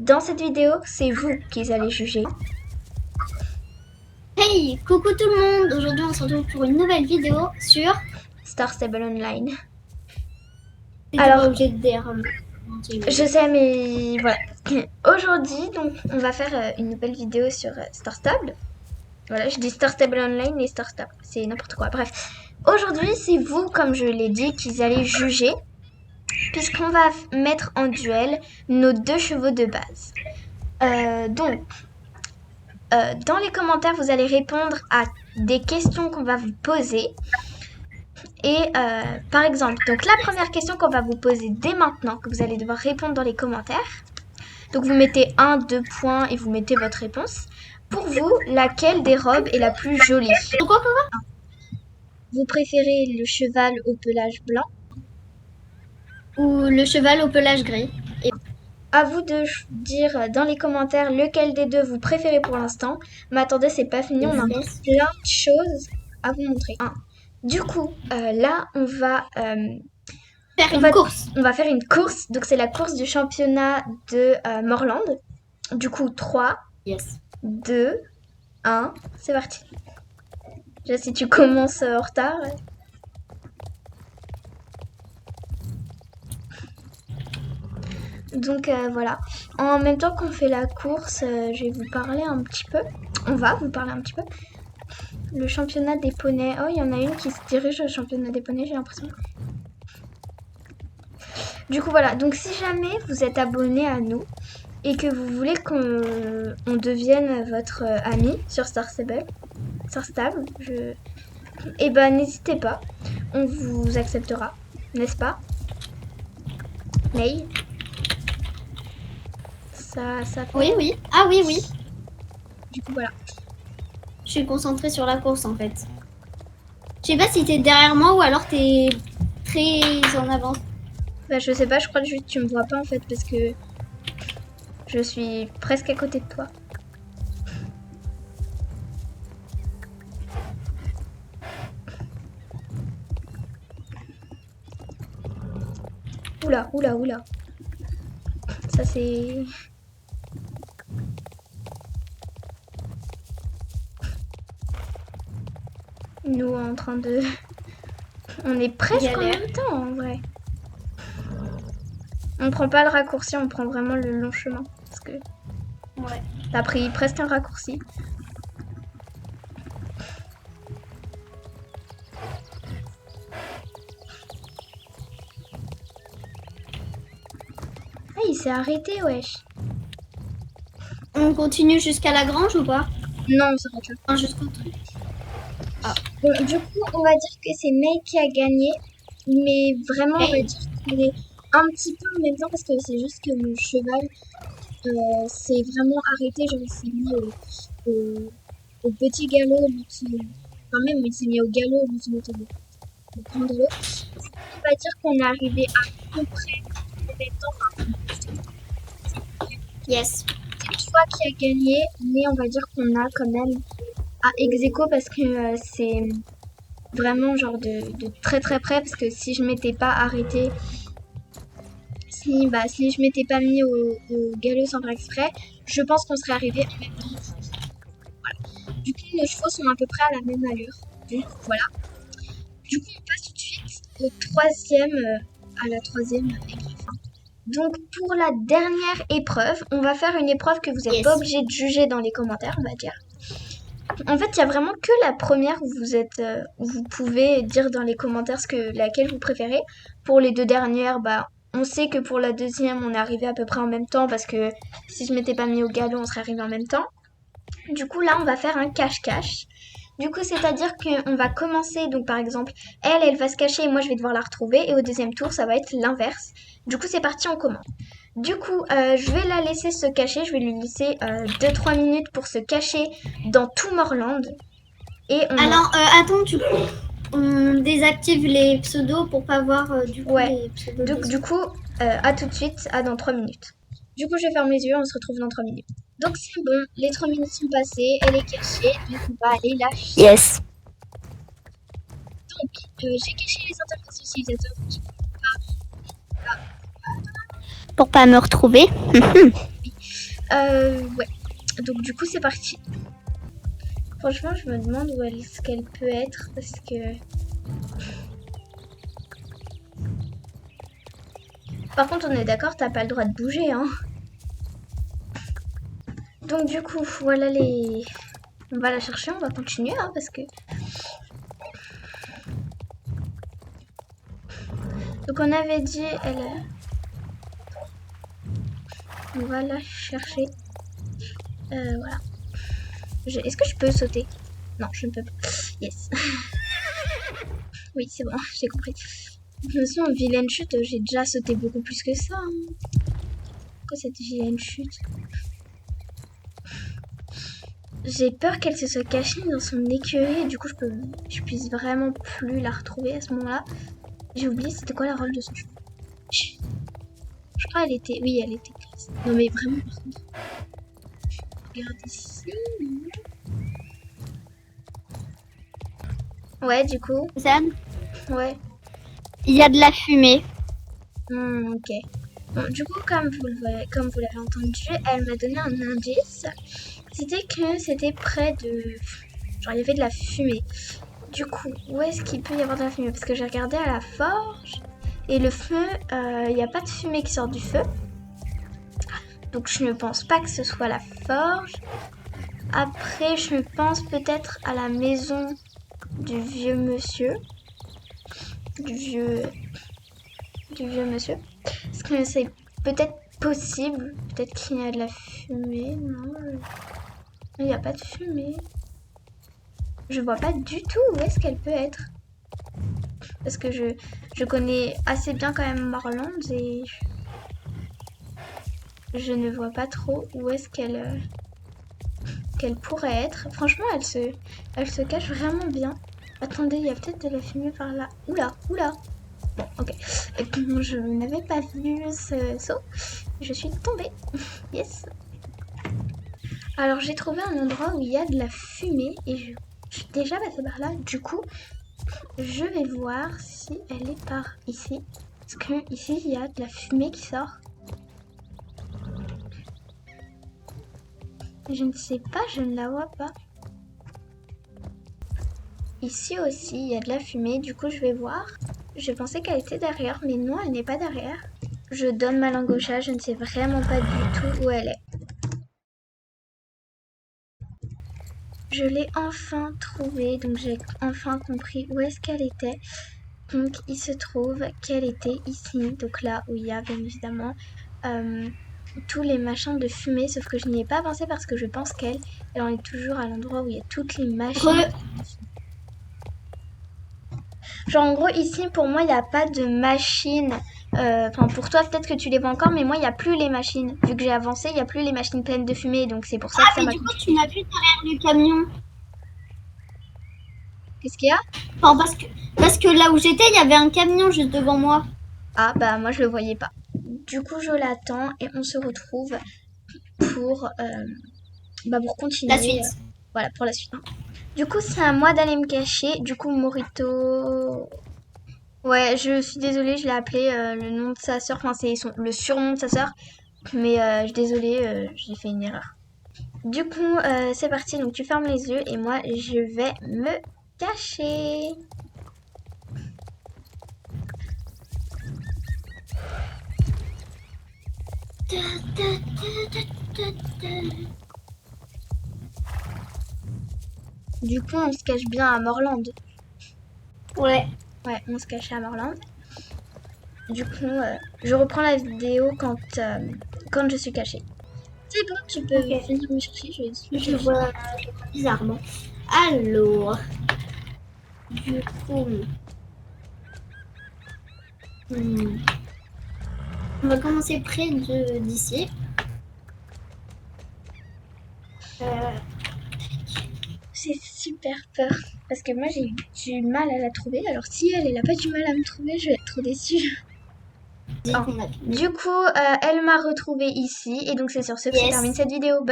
Dans cette vidéo, c'est vous qui allez juger. Hey, coucou tout le monde. Aujourd'hui, on se retrouve pour une nouvelle vidéo sur... Star Stable Online. T'étais Alors, pas obligé de dire... je sais, mais voilà. Aujourd'hui, donc, on va faire une nouvelle vidéo sur Star Stable. Voilà, je dis Star Stable Online et Star Stable. C'est n'importe quoi. Bref. Aujourd'hui, c'est vous, comme je l'ai dit, qui allez juger. Puisqu'on va mettre en duel nos deux chevaux de base. Dans les commentaires, vous allez répondre à des questions qu'on va vous poser. Et par exemple, donc la première question qu'on va vous poser dès maintenant, que vous allez devoir répondre dans les commentaires. Donc vous mettez 1, 2 points et vous mettez votre réponse. Pour vous, laquelle des robes est la plus jolie? Quoi? Vous préférez le cheval au pelage blanc? Ou le cheval au pelage gris. À vous de dire dans les commentaires lequel des deux vous préférez pour l'instant. Mais attendez, c'est pas fini, on a encore plein de choses à vous montrer. Du coup, là, on va faire une course. Donc, c'est la course du championnat de Morland. Du coup, 3, 2, 1, c'est parti. Déjà, si tu commences en retard. Donc, voilà. En même temps qu'on fait la course, je vais vous parler un petit peu. On va vous parler un petit peu. Le championnat des poneys. Oh, il y en a une qui se dirige au championnat des poneys, j'ai l'impression. Du coup, voilà. Donc, si jamais vous êtes abonné à nous et que vous voulez qu'on devienne votre ami sur Star Stable, eh ben, n'hésitez pas. On vous acceptera, n'est-ce pas? Ney? Ça fait... Oui. Ah oui. Du coup, voilà. Je suis concentrée sur la course, en fait. Je sais pas si t'es derrière moi ou alors t'es très en avance. Bah, je sais pas, je crois que juste tu me vois pas, en fait, parce que je suis presque à côté de toi. Oula. Ça, c'est... Nous, en train de... On est presque en même temps, en vrai. On prend pas le raccourci, on prend vraiment le long chemin. Parce que... Ouais. T'as pris presque un raccourci. Ah, il s'est arrêté, wesh. On continue jusqu'à la grange ou pas? Non, on s'arrête là. Non, jusqu'au truc. Ah. Bon, du coup, on va dire que c'est May qui a gagné. Mais vraiment, on va dire qu'il est un petit peu en même temps parce que c'est juste que mon cheval s'est vraiment arrêté. Genre, il s'est mis au petit galop. Enfin, même, il s'est mis au galop. Il s'est mis au grand galop. On va dire qu'on est arrivé à peu près en même temps. Yes. C'est toi qui as gagné, mais on va dire qu'on a quand même à ex-aequo parce que c'est vraiment genre de très très près parce que si je m'étais pas arrêtée, si je m'étais pas mis au galop sans faire exprès, je pense qu'on serait arrivé en même temps. Voilà. Du coup, nos chevaux sont à peu près à la même allure. Donc voilà. Du coup, on passe tout de suite à la troisième épreuve. Donc pour la dernière épreuve, on va faire une épreuve que vous n'êtes pas obligé de juger dans les commentaires, on va dire. En fait, il n'y a vraiment que la première où vous pouvez dire dans les commentaires laquelle vous préférez. Pour les deux dernières, on sait que pour la deuxième, on est arrivé à peu près en même temps parce que si je m'étais pas mis au galop, on serait arrivé en même temps. Du coup, là, on va faire un cache-cache. Du coup, c'est-à-dire qu'on va commencer, donc par exemple, elle va se cacher et moi, je vais devoir la retrouver. Et au deuxième tour, ça va être l'inverse. Du coup, c'est parti, on commence. Du coup, je vais la laisser se cacher. Je vais lui laisser 2-3 minutes pour se cacher dans tout Morland. Et Alors, attends, on désactive les pseudos pour pas voir les pseudos. Donc, du coup, à tout de suite, dans 3 minutes. Du coup, je ferme les yeux, on se retrouve dans 3 minutes. Donc, c'est bon, les 3 minutes sont passées, elle est cachée, donc on va aller la chercher. Yes. Donc, j'ai caché les interfaces utilisateurs. Pour pas me retrouver. Ouais. Donc du coup c'est parti. Franchement je me demande où est-ce qu'elle peut être parce que... Par contre on est d'accord, t'as pas le droit de bouger hein. Donc du coup voilà les... On va la chercher, on va continuer hein, parce que... Donc on avait dit elle... On va la chercher. Voilà. Est-ce que je peux sauter? Non, je ne peux pas. Yes. Oui, c'est bon, j'ai compris. De toute façon, vilaine chute, j'ai déjà sauté beaucoup plus que ça. Hein. Pourquoi cette vilaine chute? J'ai peur qu'elle se soit cachée dans son écurie et du coup je puisse vraiment plus la retrouver à ce moment-là. J'ai oublié c'était quoi la rôle de son cheval. Je crois qu'elle était... Oui, elle était classe. Non mais vraiment par contre. Regarde ici. Ouais, du coup. Sam, Ouais. il y a de la fumée. Ok. Bon, du coup, comme vous l'avez entendu, elle m'a donné un indice. C'était que c'était près de... Genre, il y avait de la fumée. Du coup, où est-ce qu'il peut y avoir de la fumée? Parce que j'ai regardé à la forge. Et le feu, il n'y a pas de fumée qui sort du feu. Donc, je ne pense pas que ce soit la forge. Après, je pense peut-être à la maison du vieux monsieur. Du vieux monsieur. Parce que c'est peut-être possible. Peut-être qu'il y a de la fumée. Non, il n'y a pas de fumée. Je vois pas du tout où est-ce qu'elle peut être. Parce que je connais assez bien quand même Morland et je ne vois pas trop où est-ce qu'elle pourrait être. Franchement, elle se cache vraiment bien. Attendez, il y a peut-être de la fumée par là. Oula, oula. Bon, ok. Et puis, je n'avais pas vu ce saut. Je suis tombée. Yes. Alors, j'ai trouvé un endroit où il y a de la fumée et je suis déjà passée par là. Du coup, je vais voir si elle est par ici. Parce que ici, il y a de la fumée qui sort. Je ne sais pas, je ne la vois pas. Ici aussi, il y a de la fumée. Du coup, je vais voir. Je pensais qu'elle était derrière, mais non, elle n'est pas derrière. Je donne ma langue au chat, je ne sais vraiment pas du tout où elle est. Je l'ai enfin trouvée, donc j'ai enfin compris où est-ce qu'elle était. Donc, il se trouve qu'elle était ici, donc là où il y a bien évidemment tous les machins de fumée, sauf que je n'y ai pas pensé parce que je pense qu'elle en est toujours à l'endroit où il y a toutes les machines. Genre en gros ici pour moi il n'y a pas de machine. Enfin pour toi peut-être que tu les vois encore, mais moi il n'y a plus les machines. Vu que j'ai avancé, il n'y a plus les machines pleines de fumée, donc c'est pour ça que ça mais m'a du coup, confus. tu n'as plus derrière le camion. Qu'est-ce qu'il y a? Enfin, parce que là où j'étais, il y avait un camion juste devant moi. Ah bah moi je le voyais pas. Du coup je l'attends et on se retrouve pour, pour continuer. La suite. Voilà pour la suite. Du coup c'est à moi d'aller me cacher. Du coup Morito... Ouais, je suis désolée, je l'ai appelé le nom de sa sœur, enfin c'est le surnom de sa sœur, mais je suis désolée, j'ai fait une erreur. Du coup, c'est parti, donc tu fermes les yeux et moi je vais me cacher. Du coup, on se cache bien à Morland. Ouais. Ouais, on se cachait à Morland. Du coup, je reprends la vidéo quand je suis cachée. C'est bon, tu peux venir me chercher, Je vois bizarrement. Alors, du coup, on va commencer près d'ici. J'ai super peur parce que moi j'ai eu du mal à la trouver. Alors si elle a pas du mal à me trouver, je vais être trop déçue. Du coup, elle m'a retrouvée ici et donc c'est sur ce que se termine cette vidéo. Bye.